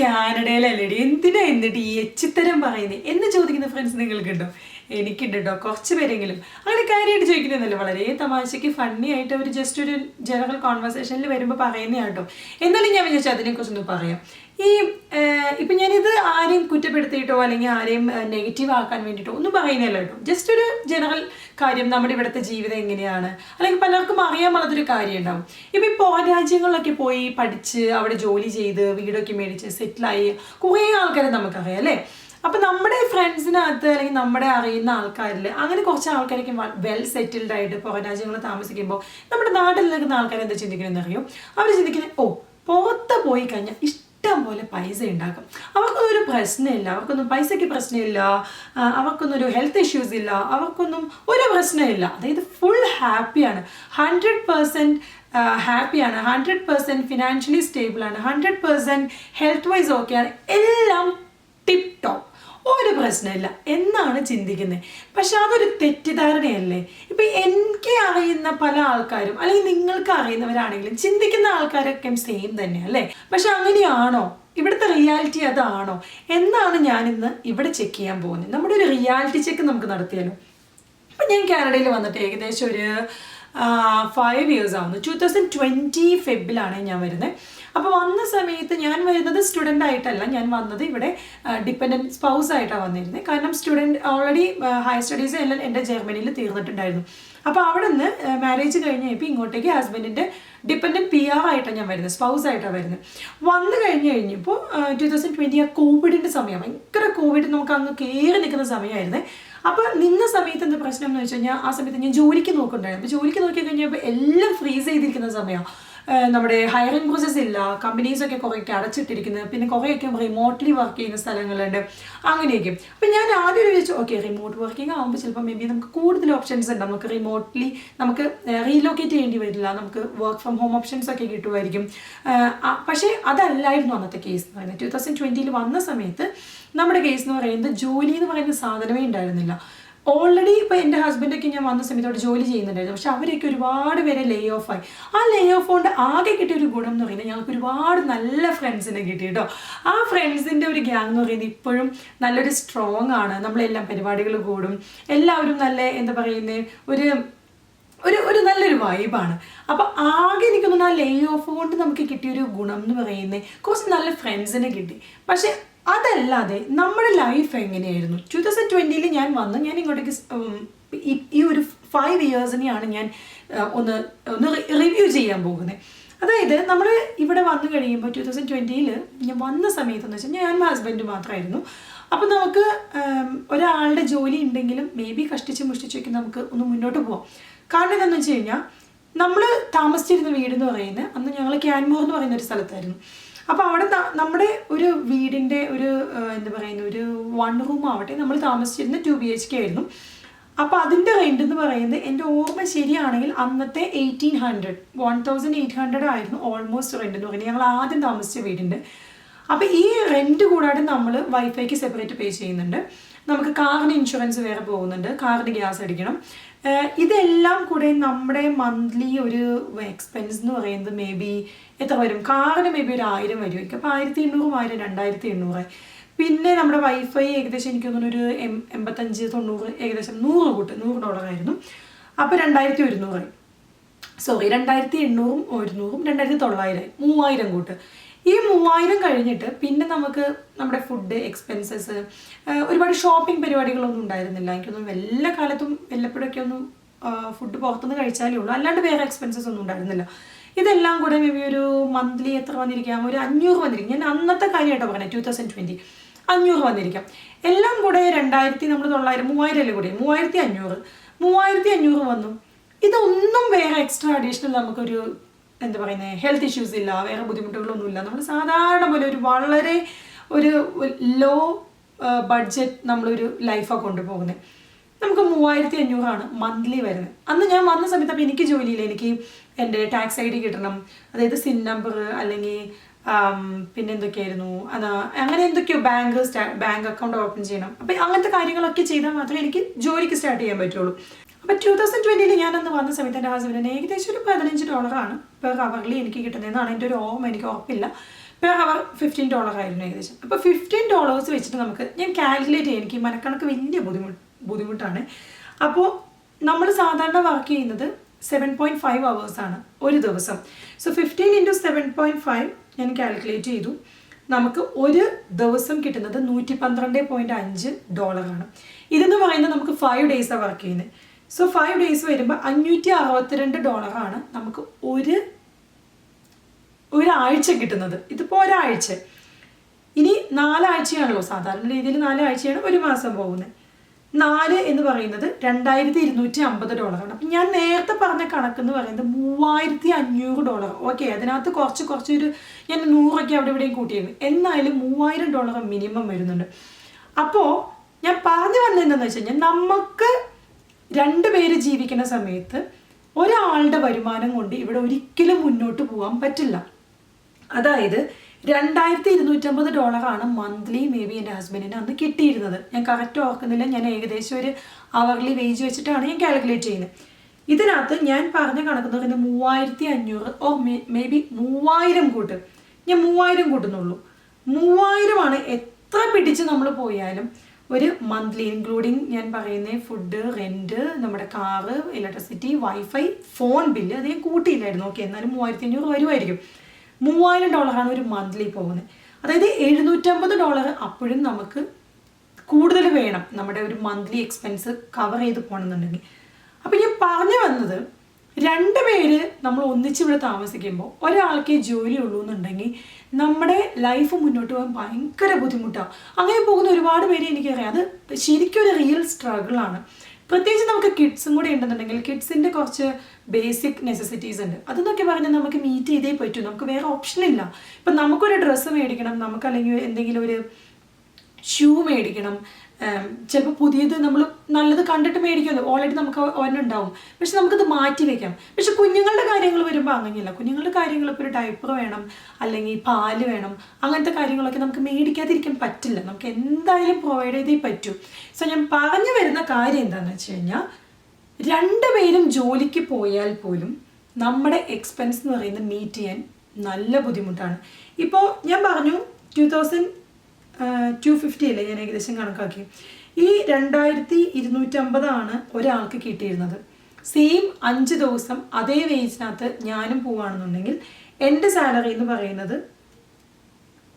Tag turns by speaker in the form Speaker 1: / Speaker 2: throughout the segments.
Speaker 1: കാനഡയിലല്ലേടി എന്തിനാ എന്നിട്ട് ഈ എച്ചിത്തരം പറയുന്നത് എന്ന് ചോദിക്കുന്ന ഫ്രണ്ട്സ് നിങ്ങൾക്കുണ്ടോ? എനിക്കുണ്ട് കേട്ടോ, കുറച്ച് പേരെങ്കിലും. അങ്ങനെ കാര്യമായിട്ട് ചോദിക്കുന്നതല്ല, വളരെ തമാശയ്ക്ക് ഫണ്ണി ആയിട്ട് ഒരു ജസ്റ്റ് ഒരു ജനറൽ കോൺവെർസേഷനിൽ വരുമ്പോൾ പറയുന്നതാണ് കേട്ടോ. എന്നാലും ഞാൻ വിചാരിച്ചു അതിനെക്കുറിച്ചൊന്ന് പറയാം. ഈ ഇപ്പം ഞാനിത് ആരെയും കുറ്റപ്പെടുത്തിയിട്ടോ അല്ലെങ്കിൽ ആരെയും നെഗറ്റീവ് ആക്കാൻ വേണ്ടിയിട്ടോ ഒന്നും പറയുന്നില്ല കേട്ടോ. ജസ്റ്റ് ഒരു ജനറൽ കാര്യം, നമ്മുടെ ഇവിടുത്തെ ജീവിതം എങ്ങനെയാണ്, അല്ലെങ്കിൽ പലർക്കും അറിയാൻ പാടാത്തൊരു കാര്യം ഉണ്ടാവും. ഇപ്പം ഈ പുറം രാജ്യങ്ങളിലൊക്കെ പോയി പഠിച്ച് അവിടെ ജോലി ചെയ്ത് വീടൊക്കെ മേടിച്ച് സെറ്റിലായി കുറേ ആൾക്കാരെ നമുക്കറിയാം അല്ലേ. അപ്പം നമ്മുടെ ഫ്രണ്ട്സിനകത്ത് അല്ലെങ്കിൽ നമ്മുടെ അറിയുന്ന ആൾക്കാരിൽ അങ്ങനെ കുറച്ച് ആൾക്കാരൊക്കെ വെൽ സെറ്റിൽഡ് ആയിട്ട് പുറം രാജ്യങ്ങളിൽ താമസിക്കുമ്പോൾ നമ്മുടെ നാട്ടിൽ നിൽക്കുന്ന ആൾക്കാർ എന്താ ചിന്തിക്കണമെന്ന് അറിയും. അവർ ചിന്തിക്കുന്നത് പുറത്ത് പോയി കഴിഞ്ഞാൽ ഇഷ്ടം പോലെ പൈസ ഉണ്ടാക്കും, അവർക്കൊന്നും ഒരു പ്രശ്നമില്ല, അവർക്കൊന്നും പൈസയ്ക്ക് പ്രശ്നമില്ല, അവർക്കൊന്നും ഒരു ഹെൽത്ത് ഇഷ്യൂസ് ഇല്ല, അവർക്കൊന്നും ഒരു പ്രശ്നമില്ല. അതായത് ഫുൾ ഹാപ്പിയാണ്, 100% ഹാപ്പിയാണ്, 100% ഫിനാൻഷ്യലി സ്റ്റേബിളാണ്, 100% ഹെൽത്ത് വൈസ് ഓക്കെയാണ്, എല്ലാം ടിപ്പ് ടോപ്പ്, ഒരു പ്രശ്നമില്ല എന്നാണ് ചിന്തിക്കുന്നത്. പക്ഷെ അതൊരു തെറ്റിദ്ധാരണയല്ലേ? ഇപ്പം എനിക്ക് അറിയുന്ന പല ആൾക്കാരും അല്ലെങ്കിൽ നിങ്ങൾക്ക് അറിയുന്നവരാണെങ്കിലും ചിന്തിക്കുന്ന ആൾക്കാരൊക്കെ സെയിം തന്നെയാണ് അല്ലേ. പക്ഷെ അങ്ങനെയാണോ? ഇവിടുത്തെ റിയാലിറ്റി അതാണോ എന്നാണ് ഞാനിന്ന് ഇവിടെ ചെക്ക് ചെയ്യാൻ പോകുന്നത്. നമ്മുടെ ഒരു റിയാലിറ്റി ചെക്ക് നമുക്ക് നടത്തിയാലോ? ഇപ്പം ഞാൻ കാനഡയിൽ വന്നിട്ട് ഏകദേശം ഒരു 5 years ആവുന്നു. 2020 ഫെബ്രുവരിയിലാണ് ഞാൻ വരുന്നത്. അപ്പോൾ വന്ന സമയത്ത് ഞാൻ വരുന്നത് സ്റ്റുഡൻ്റ് ആയിട്ടല്ല, ഞാൻ വന്നത് ഇവിടെ ഡിപ്പെൻഡൻറ്റ് സ്പൗസ് ആയിട്ടാണ് വന്നിരുന്നത്. കാരണം സ്റ്റുഡൻറ്റ് ഓൾറെഡി ഹയർ സ്റ്റഡീസ് എല്ലാം എൻ്റെ ജർമ്മനിയിൽ തീർന്നിട്ടുണ്ടായിരുന്നു. അപ്പോൾ അവിടെ നിന്ന് മാരേജ് കഴിഞ്ഞപ്പോൾ ഇങ്ങോട്ടേക്ക് ഹസ്ബൻഡിൻ്റെ ഡിപ്പെൻഡൻറ്റ് PR ആയിട്ടാണ് ഞാൻ വരുന്നത്, സ്പൗസ് ആയിട്ടാണ് വരുന്നത്. വന്നു കഴിഞ്ഞപ്പോൾ 2020 ആ കോവിഡിൻ്റെ സമയം, ഭയങ്കര കോവിഡ് നമുക്ക് അങ്ങ് കയറി നിൽക്കുന്ന സമയമായിരുന്നു. അപ്പോൾ നിന്ന സമയത്ത് എന്താ പ്രശ്നം എന്ന് വെച്ച് കഴിഞ്ഞാൽ ആ സമയത്ത് ഞാൻ ജോലിക്ക് നോക്കുന്നുണ്ടായിരുന്നു. അപ്പോൾ ജോലിക്ക് നോക്കി കഴിഞ്ഞപ്പോൾ എല്ലാം ഫ്രീസ് ചെയ്തിരിക്കുന്ന സമയമാണ്. നമ്മുടെ ഹയറിംഗ് പ്രോസസ് ഇല്ല, കമ്പനീസൊക്കെ കുറേയൊക്കെ അടച്ചിട്ടിരിക്കുന്നത്, പിന്നെ കുറേയൊക്കെ റിമോട്ട്ലി വർക്ക് ചെയ്യുന്ന സ്ഥലങ്ങളുണ്ട്, അങ്ങനെയൊക്കെ. അപ്പം ഞാൻ ആദ്യം വിചാരിച്ചു ഓക്കെ റിമോട്ട് വർക്കിംഗ് ആകുമ്പോൾ ചിലപ്പോൾ മേ ബി നമുക്ക് കൂടുതൽ ഓപ്ഷൻസ് ഉണ്ട്, നമുക്ക് റിമോട്ട്ലി നമുക്ക് റീലൊക്കേറ്റ് ചെയ്യേണ്ടി വരില്ല, നമുക്ക് വർക്ക് ഫ്രം ഹോം ഓപ്ഷൻസ് ഒക്കെ കിട്ടുമായിരിക്കും. പക്ഷേ അതല്ലായിരുന്നു അന്നത്തെ കേസ് എന്ന് പറയുന്നത്. 2020 വന്ന സമയത്ത് നമ്മുടെ കേസ് എന്ന് പറയുന്നത് ജോലി എന്ന് പറയുന്ന സാധനമേ ഉണ്ടായിരുന്നില്ല. ഓൾറെഡി ഇപ്പോൾ എൻ്റെ ഹസ്ബൻഡൊക്കെ ഞാൻ വന്ന സമയത്തോട് ജോലി ചെയ്യുന്നുണ്ടായിരുന്നു, പക്ഷെ അവരൊക്കെ ഒരുപാട് പേരെ ലേ ഓഫ് ആയി. ആ ലേ ഓഫ് കൊണ്ട് ആകെ കിട്ടിയ ഒരു ഗുണം എന്ന് പറയുന്നത് ഞങ്ങൾക്ക് ഒരുപാട് നല്ല ഫ്രണ്ട്സിനെ കിട്ടി കേട്ടോ. ആ ഫ്രണ്ട്സിൻ്റെ ഒരു ഗ്യാങ് എന്ന് പറയുന്നത് ഇപ്പോഴും നല്ലൊരു സ്ട്രോങ് ആണ്. നമ്മളെല്ലാം പരിപാടികൾ കൂടും, എല്ലാവരും നല്ല എന്താ പറയുന്നത് ഒരു നല്ലൊരു വൈബാണ്. അപ്പോൾ ആകെ എനിക്കൊന്നും ആ ലേ ഓഫ് കൊണ്ട് നമുക്ക് കിട്ടിയൊരു ഗുണം എന്ന് പറയുന്നത് കുറച്ച് നല്ല ഫ്രണ്ട്സിനെ കിട്ടി. പക്ഷെ അതല്ലാതെ നമ്മുടെ ലൈഫ് എങ്ങനെയായിരുന്നു? 2020 ഞാൻ വന്ന് ഞാൻ ഇങ്ങോട്ടേക്ക് ഈ ഒരു 5 yearsനെയാണ് ഞാൻ ഒന്ന് റിവ്യൂ ചെയ്യാൻ പോകുന്നത്. അതായത് നമ്മൾ ഇവിടെ വന്നു കഴിയുമ്പോൾ 2020 ഞാൻ വന്ന സമയത്തെന്ന് വെച്ചാൽ ഞാൻ ഹസ്ബൻഡ് മാത്രമായിരുന്നു. അപ്പോൾ നമുക്ക് ഒരാളുടെ ജോലി ഉണ്ടെങ്കിലും മേ ബി കഷ്ടിച്ച് മുഷ്ടിച്ചൊക്കെ നമുക്ക് ഒന്ന് മുന്നോട്ട് പോകാം. കാരണം എന്താണെന്ന് വെച്ച് കഴിഞ്ഞാൽ നമ്മൾ താമസിച്ചിരുന്ന വീടെന്ന് പറയുന്നത് അന്ന് ഞങ്ങൾ ക്യാൻമോർ എന്ന് പറയുന്ന ഒരു സ്ഥലത്തായിരുന്നു. അപ്പോൾ അവിടെ നമ്മുടെ ഒരു വീടിൻ്റെ ഒരു എന്താ പറയുന്ന ഒരു 1 room ആവട്ടെ, നമ്മൾ താമസിച്ചിരുന്ന 2 BHK ആയിരുന്നു. അപ്പോൾ അതിൻ്റെ റെൻ്റ് എന്ന് പറയുന്നത് എൻ്റെ ഓർമ്മ ശരിയാണെങ്കിൽ അന്നത്തെ 1800 ആയിരുന്നു ഓൾമോസ്റ്റ് റെൻ്റ് എന്ന് പറയുന്നത് ഞങ്ങൾ ആദ്യം താമസിച്ച വീടിൻ്റെ. അപ്പോൾ ഈ റെൻറ്റ് കൂടാതെ നമ്മൾ വൈഫൈക്ക് സെപ്പറേറ്റ് പേ ചെയ്യുന്നുണ്ട്, നമുക്ക് കാറിന് ഇൻഷുറൻസ് വേറെ പോകുന്നുണ്ട്, കാറിന് ഗ്യാസ് അടിക്കണം. ഇതെല്ലാം കൂടെ നമ്മുടെ മന്ത്ലി ഒരു എക്സ്പെൻസ് എന്ന് പറയുന്നത് മേ ബി എത്ര വരും? കാറിന് മേ ബി ഒരു 1000 വരുമായിരിക്കും. അപ്പോൾ 1800 2800. പിന്നെ നമ്മുടെ വൈഫൈ ഏകദേശം എനിക്ക് തോന്നുന്നു ഒരു 85-90 ഏകദേശം $100 ആയിരുന്നു. അപ്പോൾ 2100 സോറി 2800 100 2900 3000 കൂട്ട്. ഈ 3000 കഴിഞ്ഞിട്ട് പിന്നെ നമുക്ക് നമ്മുടെ ഫുഡ് എക്സ്പെൻസസ്, ഒരുപാട് ഷോപ്പിംഗ് പരിപാടികളൊന്നും ഉണ്ടായിരുന്നില്ല. എനിക്കൊന്നും എല്ലാ കാലത്തും വല്ലപ്പോഴൊക്കെ ഒന്നും ഫുഡ് പുറത്തുനിന്ന് കഴിച്ചാലേ ഉള്ളൂ, അല്ലാണ്ട് വേറെ എക്സ്പെൻസസ് ഒന്നും ഉണ്ടായിരുന്നില്ല. ഇതെല്ലാം കൂടെ മേ ബി ഒരു മന്ത്ലി എത്ര വന്നിരിക്കാം? ഒരു 500 വന്നിരിക്കും. ഞാൻ അന്നത്തെ കാര്യമായിട്ടോ പറഞ്ഞത്, 2020 500 വന്നിരിക്കാം. എല്ലാം കൂടെ 2900 3000 കൂടെ 3500 വന്നു. ഇതൊന്നും വേറെ എക്സ്ട്രാ അഡീഷണൽ നമുക്കൊരു എന്താ പറയുന്നത് ഹെൽത്ത് ഇഷ്യൂസ് ഇല്ല, വേറെ ബുദ്ധിമുട്ടുകളൊന്നുമില്ല. നമ്മൾ സാധാരണ പോലെ വളരെ ലോ ബഡ്ജറ്റ് നമ്മളൊരു ലൈഫാണ് കൊണ്ടുപോകുന്നത്. നമുക്ക് 3500 മന്ത്ലി വരുന്നത്. അന്ന് ഞാൻ വന്ന സമയത്ത് അപ്പോൾ എനിക്ക് ജോലിയില്ല, എനിക്ക് എൻ്റെ ടാക്സ് ID കിട്ടണം, അതായത് സിൻ നമ്പർ അല്ലെങ്കിൽ പിന്നെ എന്തൊക്കെയായിരുന്നു അങ്ങനെ എന്തൊക്കെയോ ബാങ്ക് അക്കൗണ്ട് ഓപ്പൺ ചെയ്യണം. അപ്പം അങ്ങനത്തെ കാര്യങ്ങളൊക്കെ ചെയ്താൽ മാത്രമേ എനിക്ക് ജോലിക്ക് സ്റ്റാർട്ട് ചെയ്യാൻ പറ്റുള്ളൂ. അപ്പോൾ 2020 ഞാനന്ന് വന്ന സമയത്ത് എൻ്റെ ഹസ്ബൻഡിന് ഏകദേശം ഒരു $15 പെർ ഹവർലി എനിക്ക് കിട്ടുന്നതെന്നാണ് എൻ്റെ ഒരു ഓർമ്മ, എനിക്ക് ഉറപ്പില്ല. പെർ അവർ $15 ആയിരുന്നു ഏകദേശം. അപ്പോൾ $15 വെച്ചിട്ട് നമുക്ക് ഞാൻ കാൽക്കുലേറ്റ് ചെയ്യാം. എനിക്ക് മനക്കണക്ക് വലിയ ബുദ്ധിമുട്ടാണ്. അപ്പോൾ നമ്മൾ സാധാരണ വർക്ക് ചെയ്യുന്നത് 7.5 hours ആണ് ഒരു ദിവസം. സോ 15 × 7.5 ഞാൻ കാൽക്കുലേറ്റ് ചെയ്തു. നമുക്ക് ഒരു ദിവസം കിട്ടുന്നത് $112.5 ആണ്. ഇതെന്ന് പറയുന്നത് നമുക്ക് 5 days വർക്ക് ചെയ്യുന്നത്. സോ 5 days വരുമ്പോൾ $562 ആണ് നമുക്ക് ഒരാഴ്ച കിട്ടുന്നത്. ഇതിപ്പോൾ ഒരാഴ്ച. ഇനി 4 ആഴ്ചയാണല്ലോ സാധാരണ രീതിയിൽ 4 ആഴ്ചയാണ് ഒരു മാസം പോകുന്നത്. 4 എന്ന് പറയുന്നത് $2250 ആണ്. അപ്പം ഞാൻ നേരത്തെ പറഞ്ഞ കണക്കെന്ന് പറയുന്നത് $3500. ഓക്കെ, അതിനകത്ത് കുറച്ചൊരു ഞാൻ 100 അവിടെ ഇവിടെയും കൂട്ടിയിരുന്നു. എന്നാലും $3000 മിനിമം വരുന്നുണ്ട്. അപ്പോൾ ഞാൻ പറഞ്ഞു വന്നത് എന്താണെന്ന് വെച്ച് കഴിഞ്ഞാൽ നമുക്ക് 2 പേര് ജീവിക്കുന്ന സമയത്ത് ഒരാളുടെ വരുമാനം കൊണ്ട് ഇവിടെ ഒരിക്കലും മുന്നോട്ട് പോകാൻ പറ്റില്ല. അതായത് $2250 ആണ് മന്ത്ലി മേ ബി എൻ്റെ ഹസ്ബൻഡിന് അന്ന് കിട്ടിയിരുന്നത്. ഞാൻ കറക്റ്റ് ഓർക്കുന്നില്ല. ഞാൻ ഏകദേശം ഒരു അവർലി വേജ് വെച്ചിട്ടാണ് ഞാൻ കാൽക്കുലേറ്റ് ചെയ്യുന്നത്. ഇതിനകത്ത് ഞാൻ പറഞ്ഞ കണക്കെന്ന് പറയുന്നത് 3500 ഓർ മേ ബി 3000 കൂട്ട്. ഞാൻ 3000 കൂട്ടുന്നുള്ളൂ. 3000 ആണ് എത്ര പിടിച്ച് നമ്മൾ പോയാലും ഒരു മന്ത്ലി ഇൻക്ലൂഡിങ് ഞാൻ പറയുന്ന ഫുഡ്, റെൻറ്റ്, നമ്മുടെ car, electricity, wifi, phone bill അത് ഞാൻ കൂട്ടിയില്ലായിരുന്നു. ഓക്കെ, എന്നാലും 3500 വരുമായിരിക്കും. $3000 ആണ് ഒരു മന്ത്ലി പോകുന്നത്. അതായത് $750 അപ്പോഴും നമുക്ക് കൂടുതൽ വേണം നമ്മുടെ ഒരു മന്ത്ലി എക്സ്പെൻസ് കവർ ചെയ്ത് പോകണമെന്നുണ്ടെങ്കിൽ. അപ്പം ഞാൻ പറഞ്ഞു വന്നത് 2 പേര് നമ്മൾ ഒന്നിച്ചിവിടെ താമസിക്കുമ്പോൾ ഒരാൾക്കേ ജോലി ഉള്ളൂ എന്നുണ്ടെങ്കിൽ നമ്മുടെ ലൈഫ് മുന്നോട്ട് പോകാൻ ഭയങ്കര ബുദ്ധിമുട്ടാണ്. അങ്ങനെ പോകുന്ന ഒരുപാട് പേര് എനിക്കറിയാം. അത് ശരിക്കും ഒരു റിയൽ സ്ട്രഗിളാണ്. പ്രത്യേകിച്ച് നമുക്ക് കിഡ്സും കൂടെ ഉണ്ടെന്നുണ്ടെങ്കിൽ കിഡ്സിൻ്റെ കുറച്ച് ബേസിക് നെസസിറ്റീസ് ഉണ്ട്. അതെന്നൊക്കെ പറഞ്ഞാൽ നമുക്ക് മീറ്റ് ചെയ്തേ പറ്റൂ. നമുക്ക് വേറെ ഓപ്ഷനില്ല. ഇപ്പം നമുക്കൊരു ഡ്രസ്സ് മേടിക്കണം, നമുക്ക് അല്ലെങ്കിൽ എന്തെങ്കിലും ഒരു ഷൂ മേടിക്കണം, ചിലപ്പോൾ പുതിയത് നമ്മൾ നല്ലത് കണ്ടിട്ട് മേടിക്കുമല്ലോ, ഓൾറെഡി നമുക്ക് ഒരെണ്ണുണ്ടാവും. പക്ഷെ നമുക്കത് മാറ്റി വെക്കാം. പക്ഷെ കുഞ്ഞുങ്ങളുടെ കാര്യങ്ങൾ വരുമ്പോൾ അങ്ങനെയല്ല. കുഞ്ഞുങ്ങളുടെ കാര്യങ്ങൾ ഇപ്പോൾ ഒരു ഡയപ്പർ വേണം, അല്ലെങ്കിൽ പാല് വേണം, അങ്ങനത്തെ കാര്യങ്ങളൊക്കെ നമുക്ക് മേടിക്കാതിരിക്കാൻ പറ്റില്ല. നമുക്ക് എന്തായാലും പ്രൊവൈഡ് ചെയ്തേ പറ്റൂ. സോ ഞാൻ പറഞ്ഞു വരുന്ന കാര്യം എന്താണെന്ന് വെച്ച് കഴിഞ്ഞാൽ 2 പേരും ജോലിക്ക് പോയാൽ പോലും നമ്മുടെ എക്സ്പെൻസ് എന്ന് പറയുന്നത് മീറ്റ് ചെയ്യാൻ നല്ല ബുദ്ധിമുട്ടാണ്. ഇപ്പോൾ ഞാൻ പറഞ്ഞു 2250 അല്ലേ ഞാൻ ഏകദേശം കണക്കാക്കി. ഈ 2250 ആണ് ഒരാൾക്ക് കിട്ടിയിരുന്നത്. സെയിം 5 ദിവസം അതേ വേജിനകത്ത് ഞാനും പോവുകയാണെന്നുണ്ടെങ്കിൽ എൻ്റെ സാലറി എന്ന് പറയുന്നത്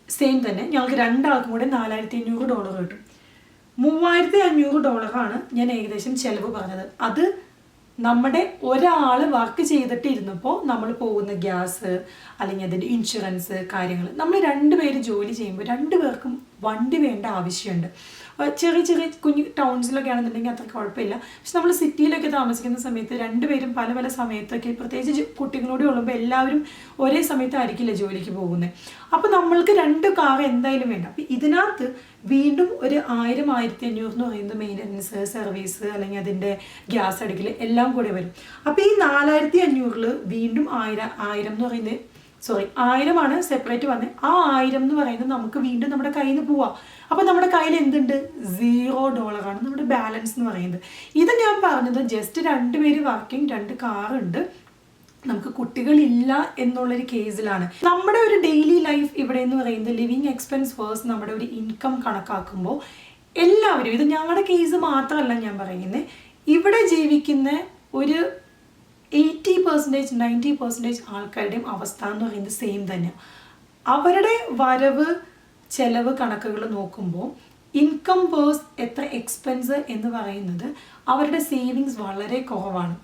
Speaker 1: സെയിം തന്നെ. ഞങ്ങൾക്ക് 2 ആൾക്കും കൂടെ $4500 കിട്ടും. $3500 ആണ് ഞാൻ ഏകദേശം ചിലവ് പറഞ്ഞത്. അത് നമ്മുടെ ഒരാൾ വർക്ക് ചെയ്തിട്ട് ഇരുന്നപ്പോൾ നമ്മൾ പോകുന്ന ഗ്യാസ് അല്ലെങ്കിൽ അതിൻ്റെ ഇൻഷുറൻസ് കാര്യങ്ങൾ. നമ്മൾ 2 പേര് ജോലി ചെയ്യുമ്പോൾ 2 പേർക്കും വണ്ടി വേണ്ട ആവശ്യമുണ്ട്. ചെറിയ കുഞ്ഞു ടൗൺസിലൊക്കെ ആണെന്നുണ്ടെങ്കിൽ അത്ര കുഴപ്പമില്ല. പക്ഷെ നമ്മൾ സിറ്റിയിലൊക്കെ താമസിക്കുന്ന സമയത്ത് 2 പേരും പല സമയത്തൊക്കെ പ്രത്യേകിച്ച് കുട്ടികളോട് ഉള്ളുമ്പോൾ എല്ലാവരും ഒരേ സമയത്തായിരിക്കില്ല ജോലിക്ക് പോകുന്നത്. അപ്പോൾ നമ്മൾക്ക് 2 കാർ എന്തായാലും വേണ്ട. അപ്പോൾ ഇതിനകത്ത് വീണ്ടും ഒരു 1000-1500 എന്ന് പറയുന്നത് മെയിൻ്റനൻസ്, സർവീസ് അല്ലെങ്കിൽ അതിൻ്റെ ഗ്യാസ് അടിക്കൽ എല്ലാം കൂടെ വരും. അപ്പോൾ ഈ 4500 വീണ്ടും 1000 എന്ന് പറയുന്നത് 1000 ആണ് സെപ്പറേറ്റ് വന്നത്. ആ 1000 എന്ന് പറയുന്നത് നമുക്ക് വീണ്ടും നമ്മുടെ കയ്യിൽ നിന്ന് പോവാം. അപ്പോൾ നമ്മുടെ കയ്യിൽ എന്തുണ്ട്? $0 ആണ് നമ്മുടെ ബാലൻസ് എന്ന് പറയുന്നത്. ഇത് ഞാൻ പറഞ്ഞത് ജസ്റ്റ് 2 പേര് വർക്കിംഗ്, 2 കാറുണ്ട്, നമുക്ക് കുട്ടികളില്ല എന്നുള്ളൊരു കേസിലാണ്. നമ്മുടെ ഒരു ഡെയിലി ലൈഫ് ഇവിടെ എന്ന് പറയുന്നത് ലിവിങ് എക്സ്പെൻസ് വേഴ്സ് നമ്മുടെ ഒരു ഇൻകം കണക്കാക്കുമ്പോൾ എല്ലാവരും, ഇത് ഞങ്ങളുടെ കേസ് മാത്രമല്ല ഞാൻ പറയുന്നത്, ഇവിടെ ജീവിക്കുന്ന ഒരു 80% 90% ആൾക്കാരുടെയും അവസ്ഥ എന്ന് പറയുന്നത് സെയിം തന്നെയാണ്. അവരുടെ വരവ് ചെലവ് കണക്കുകൾ നോക്കുമ്പോൾ ഇൻകം വേഴ്സ് എത്ര എക്സ്പെൻസ് എന്ന് പറയുന്നത് അവരുടെ സേവിങ്സ് വളരെ കുറവാണ്.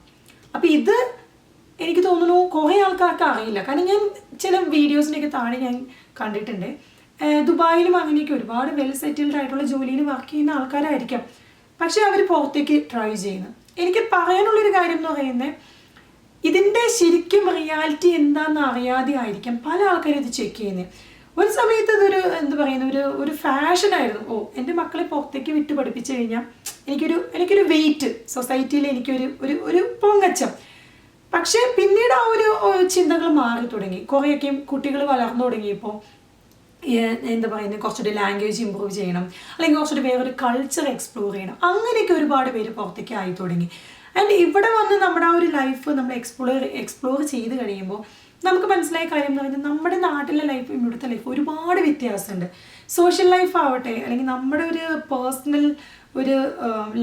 Speaker 1: അപ്പോൾ ഇത് എനിക്ക് തോന്നുന്നു കുറേ ആൾക്കാർക്ക് അറിയില്ല. കാരണം ഞാൻ ചില വീഡിയോസിൻ്റെയൊക്കെ താഴെ ഞാൻ കണ്ടിട്ടുണ്ട്, ദുബായിലും അങ്ങനെയൊക്കെ ഒരുപാട് വെൽ സെറ്റിൽഡ് ആയിട്ടുള്ള ജോലിയിൽ വർക്ക് ചെയ്യുന്ന ആൾക്കാരായിരിക്കാം, പക്ഷേ അവർ പുറത്തേക്ക് ട്രൈ ചെയ്യുന്നത്. എനിക്ക് പറയാനുള്ളൊരു കാര്യം എന്ന് പറയുന്നത്, ഇതിൻ്റെ ശരിക്കും റിയാലിറ്റി എന്താണെന്ന് അറിയാതെ ആയിരിക്കാം പല ആൾക്കാരും ഇത് ചെക്ക് ചെയ്യുന്നത്. ഒരു സമയത്ത് ഇതൊരു എന്താ പറയുന്ന ഒരു ഫാഷനായിരുന്നു. എൻ്റെ മക്കളെ പുറത്തേക്ക് വിട്ട് പഠിപ്പിച്ചു കഴിഞ്ഞാൽ എനിക്കൊരു വെയിറ്റ്, സൊസൈറ്റിയിൽ ഒരു പൊങ്ങച്ചം. പക്ഷേ പിന്നീട് ആ ഒരു ചിന്തകൾ മാറി തുടങ്ങി. കുറേയൊക്കെ കുട്ടികൾ വളർന്നു തുടങ്ങിയപ്പോൾ എന്താ പറയുന്നത്, കുറച്ചുകൂടി ലാംഗ്വേജ് ഇമ്പ്രൂവ് ചെയ്യണം, അല്ലെങ്കിൽ കുറച്ചുകൂടി വേറൊരു കൾച്ചർ എക്സ്പ്ലോർ ചെയ്യണം, അങ്ങനെയൊക്കെ ഒരുപാട് പേര് പുറത്തേക്ക് ആയി തുടങ്ങി. ആൻഡ് ഇവിടെ വന്ന് നമ്മുടെ ആ ഒരു ലൈഫ് നമ്മൾ എക്സ്പ്ലോർ ചെയ്ത് കഴിയുമ്പോൾ നമുക്ക് മനസ്സിലായ കാര്യം എന്ന് പറയുന്നത് നമ്മുടെ നാട്ടിലെ ലൈഫും ഇവിടുത്തെ ലൈഫും ഒരുപാട് വ്യത്യാസമുണ്ട്. സോഷ്യൽ ലൈഫ് ആവട്ടെ, അല്ലെങ്കിൽ നമ്മുടെ ഒരു പേഴ്സണൽ ഒരു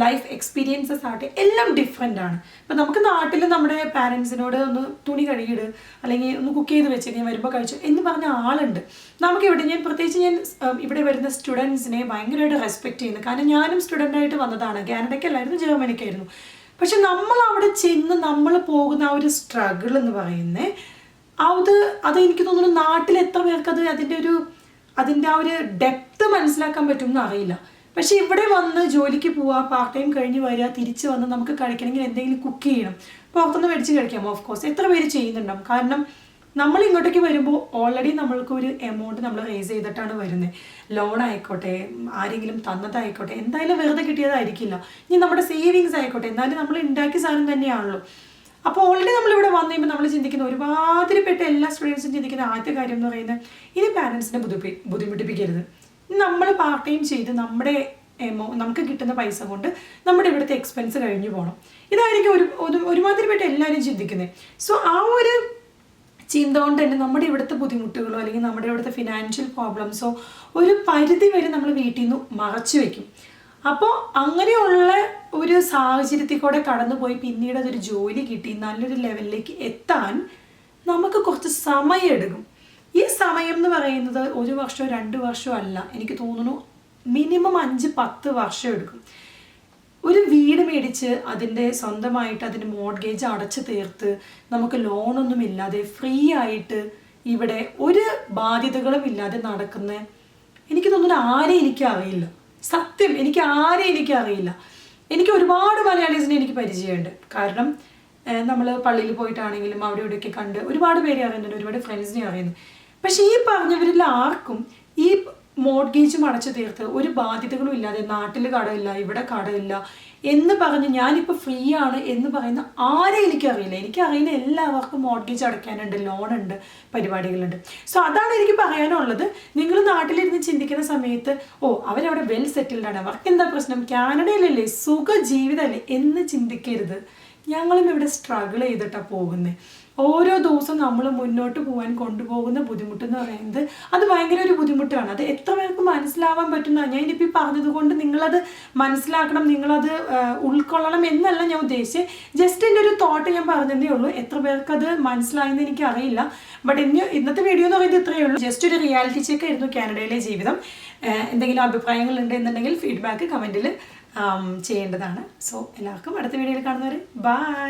Speaker 1: ലൈഫ് എക്സ്പീരിയൻസസ് ആവട്ടെ, എല്ലാം ഡിഫറെൻ്റ് ആണ്. ഇപ്പം നമുക്ക് നാട്ടിൽ നമ്മുടെ പാരൻസിനോട് ഒന്ന് തുണി കഴുകിയിട്, അല്ലെങ്കിൽ ഒന്ന് കുക്ക് ചെയ്ത് വെച്ച് ഞാൻ വരുമ്പോൾ കഴിച്ചു എന്ന് പറഞ്ഞ ആളുണ്ട്. നമുക്കിവിടെ ഞാൻ ഇവിടെ വരുന്ന സ്റ്റുഡൻസിനെ ഭയങ്കരമായിട്ട് റെസ്പെക്റ്റ് ചെയ്യുന്നു. കാരണം ഞാനും സ്റ്റുഡൻ്റായിട്ട് വന്നതാണ്. കാനഡയ്ക്കല്ലായിരുന്നു, ജർമ്മനിക്കായിരുന്നു. പക്ഷെ നമ്മൾ അവിടെ ചെന്ന് നമ്മൾ പോകുന്ന ആ ഒരു സ്ട്രഗിൾ എന്ന് പറയുന്നത് അത് എനിക്ക് തോന്നുന്നു നാട്ടിൽ എത്ര പേർക്ക് അതിൻ്റെ ആ ഒരു ഡെപ്ത് മനസ്സിലാക്കാൻ പറ്റുമെന്ന് അറിയില്ല. പക്ഷെ ഇവിടെ വന്ന് ജോലിക്ക് പോവുക, പാർട്ട് ടൈം കഴിഞ്ഞ് വരിക, തിരിച്ച് വന്ന് നമുക്ക് കഴിക്കണമെങ്കിൽ എന്തെങ്കിലും കുക്ക് ചെയ്യണം, പുറത്തുനിന്ന് മേടിച്ച് കഴിക്കാം. ഓഫ് കോഴ്സ് എത്ര പേര് ചെയ്യുന്നുണ്ടാവും. കാരണം നമ്മൾ ഇങ്ങോട്ടേക്ക് വരുമ്പോൾ ഓൾറെഡി നമ്മൾക്ക് ഒരു എമൗണ്ട് നമ്മൾ റേസ് ചെയ്തിട്ടാണ് വരുന്നത്. ലോൺ ആയിക്കോട്ടെ, ആരെങ്കിലും തന്നതായിക്കോട്ടെ, എന്തായാലും വെറുതെ കിട്ടിയതായിരിക്കില്ല. ഇനി നമ്മുടെ സേവിങ്സ് ആയിക്കോട്ടെ, എന്നാലും നമ്മൾ ഉണ്ടാക്കിയ സാധനം തന്നെയാണല്ലോ. അപ്പോൾ ഓൾറെഡി നമ്മളിവിടെ വന്നു കഴിയുമ്പോൾ നമ്മൾ ചിന്തിക്കുന്ന ഒരുമാതിരിപ്പെട്ട എല്ലാ സ്റ്റുഡൻസും ചിന്തിക്കുന്ന ആദ്യത്തെ കാര്യം എന്ന് പറയുന്നത് ഇനി പാരൻസിനെ ബുദ്ധിമുട്ടിപ്പിക്കരുത്. നമ്മൾ പാർട്ട് ടൈം ചെയ്ത് നമുക്ക് കിട്ടുന്ന പൈസ കൊണ്ട് നമ്മുടെ ഇവിടുത്തെ എക്സ്പെൻസ് കഴിഞ്ഞു പോകണം. ഇതായിരിക്കും ഒരുമാതിരിപ്പെട്ട എല്ലാവരും ചിന്തിക്കുന്നത്. സോ ആ ഒരു ചിന്ത കൊണ്ട് തന്നെ നമ്മുടെ ഇവിടുത്തെ ബുദ്ധിമുട്ടുകളോ അല്ലെങ്കിൽ നമ്മുടെ ഇവിടുത്തെ ഫിനാൻഷ്യൽ പ്രോബ്ലംസോ ഒരു പരിധി വരെ നമ്മൾ വീട്ടിൽ നിന്ന് മറച്ചു വയ്ക്കും. അപ്പോൾ അങ്ങനെയുള്ള ഒരു സാഹചര്യത്തിൽ കൂടെ കടന്നുപോയി പിന്നീട് അതൊരു ജോലി കിട്ടി നല്ലൊരു ലെവലിലേക്ക് എത്താൻ നമുക്ക് കുറച്ച് സമയം എടുക്കും. ഈ സമയം എന്ന് പറയുന്നത് 1 വർഷമോ 2 വർഷമോ അല്ല, എനിക്ക് തോന്നുന്നു മിനിമം 5-10 വർഷം എടുക്കും. ഒരു വീട് മേടിച്ച് അതിൻ്റെ സ്വന്തമായിട്ട് അതിൻ്റെ മോർഗേജ് അടച്ചു തീർത്ത് നമുക്ക് ലോണൊന്നും ഇല്ലാതെ ഫ്രീ ആയിട്ട് ഇവിടെ ഒരു ബാധ്യതകളും ഇല്ലാതെ നടക്കുന്ന എനിക്ക് തോന്നുന്നു ആരെയും എനിക്കറിയില്ല. സത്യം, എനിക്കറിയില്ല. എനിക്ക് ഒരുപാട് മലയാളീസിനെ എനിക്ക് പരിചയമുണ്ട്. കാരണം നമ്മൾ പള്ളിയിൽ പോയിട്ടാണെങ്കിലും അവിടെ ഇവിടെയൊക്കെ കണ്ട് ഒരുപാട് പേരെ അറിയുന്നുണ്ട്, ഒരുപാട് ഫ്രണ്ട്സിനെ അറിയുന്നു. പക്ഷെ ഈ പറഞ്ഞവരിൽ ആർക്കും ഈ മോർഗേജും അടച്ചു തീർത്ത് ഒരു ബാധ്യതകളും ഇല്ലാതെ നാട്ടിൽ കടമില്ല, ഇവിടെ കടമില്ല എന്ന് പറഞ്ഞ് ഞാനിപ്പോൾ ഫ്രീ ആണ് എന്ന് പറയുന്ന ആരെയും എനിക്കറിയില്ല. എനിക്കറിയുന്ന എല്ലാവർക്കും മോർഗേജ് അടയ്ക്കാനുണ്ട്, ലോണുണ്ട്, പരിപാടികളുണ്ട്. സോ അതാണ് എനിക്ക് പറയാനുള്ളത്. നിങ്ങൾ നാട്ടിലിരുന്ന് ചിന്തിക്കുന്ന സമയത്ത് അവരവിടെ വെൽ സെറ്റിൽഡ് ആണ്, അവർക്ക് എന്താ പ്രശ്നം, കാനഡയിലല്ലേ, സുഖ ജീവിതമല്ലേ എന്ന് ചിന്തിക്കരുത്. ഞങ്ങളും ഇവിടെ സ്ട്രഗിൾ ചെയ്തിട്ടാണ് പോകുന്നത്. ഓരോ ദിവസവും നമ്മൾ മുന്നോട്ട് പോകാൻ കൊണ്ടുപോകുന്ന ബുദ്ധിമുട്ടെന്ന് പറയുന്നത് അത് ഭയങ്കര ഒരു ബുദ്ധിമുട്ടാണ്. അത് എത്ര പേർക്ക് മനസ്സിലാവാൻ പറ്റുന്ന ഞാൻ ഇനിയിപ്പോൾ പറഞ്ഞത് കൊണ്ട് നിങ്ങളത് മനസ്സിലാക്കണം, നിങ്ങളത് ഉൾക്കൊള്ളണം എന്നല്ല ഞാൻ ഉദ്ദേശിച്ചത്. ജസ്റ്റ് എൻ്റെ ഒരു തോട്ട് ഞാൻ പറഞ്ഞതേ ഉള്ളൂ. എത്ര പേർക്ക് അത് മനസ്സിലായെന്ന് എനിക്ക് അറിയില്ല. ബട്ട് ഇന്നത്തെ വീഡിയോ എന്ന് പറയുന്നത് ഇത്രയേ ഉള്ളൂ. ജസ്റ്റ് ഒരു റിയാലിറ്റി ചെക്ക് ആയിരുന്നു കാനഡയിലെ ജീവിതം. എന്തെങ്കിലും അഭിപ്രായങ്ങൾ ഉണ്ടെന്നുണ്ടെങ്കിൽ ഫീഡ്ബാക്ക് കമൻറ്റിൽ ചെയ്യേണ്ടതാണ്. സോ എല്ലാവർക്കും അടുത്ത വീഡിയോയിൽ കാണുന്നവരെ ബൈ.